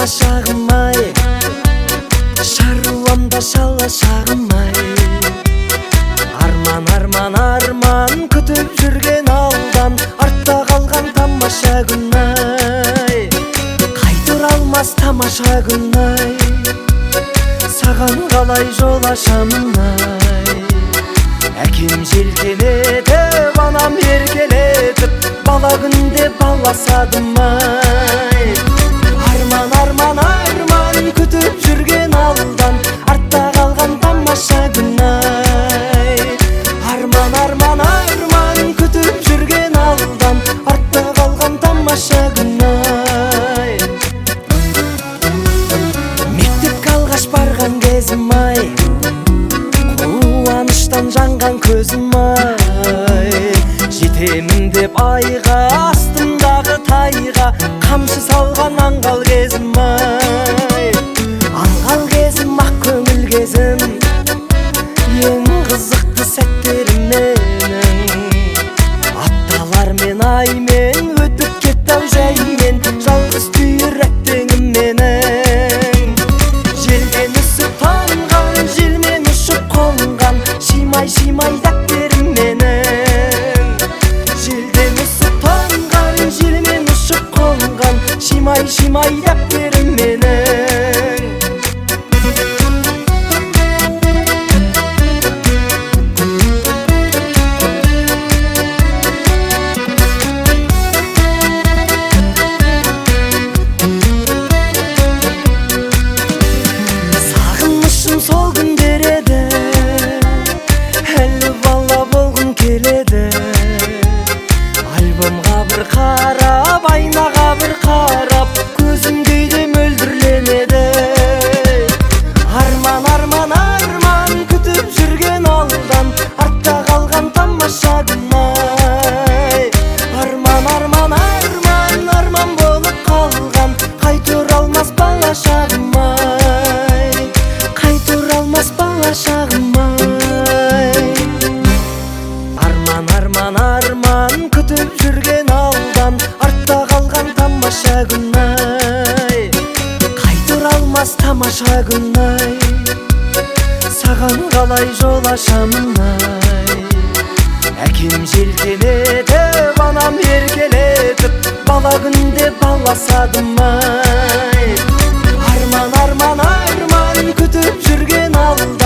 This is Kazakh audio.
бала шағым-ай, шаруамда шала шағым-ай. Арман, арман, арман күтіп жүрген алдан, артта қалған тамаша күн-ай. Қайтыр алмас тамаша күн-ай, саған қалай жол ашамын-ай. Әкем желкелетіп, анам еркелетіп, бала күнде баласадым-ай. Арман, арман, арман күтіп жүрген алдан, артта қалған тамаша күн-ай. Арман, арман, арман күтіп жүрген алдан, артта қалған тамаша күн-ай. Мектепке алғаш барған кезім-ай, қуаныштан жанған көзім-ай. Жетемін деп айға, астымдағы тайға, қамшы салған аңғал кезім-ай. Аңғал кезім, ақ көңіл кезім, ең қызықты сәттерім менің. Апталар мен аймен өтіп кетті-ау жаймен, жалғыз түйір әттеңім менің. Желден үсіп тамған, желмен ұшып қонған, шимай-шимай дәптерім менің. Желден үсіп тамған, желмен ұшып қонған, шимай-шимай дәптерім менің. Сағынышым сол күндер еді, әлі бала болғым келеді. Альбомға бір қарап, айнаға бір қарап, көзім кейде мөлдірленеді. Арман, арман, арман күтіп жүрген алдан, артта қалған тамаша күн-ай. Арман, арман, арман, арман болып қалған, қайтыр алмас бала шағым-ай. Қайтыр алмас бала шағым-ай. Арман, арман, арман күтіп жүрген алдан, артта қалған тамаша күн-ай. Қайтыр алмас тамаша күн-ай, саған қалай жол ашамын-ай. Әкем желкелетіп, анам еркелетіп, бала күнде баласадым-ай. Арман, арман, арман күтіп жүрген алдан,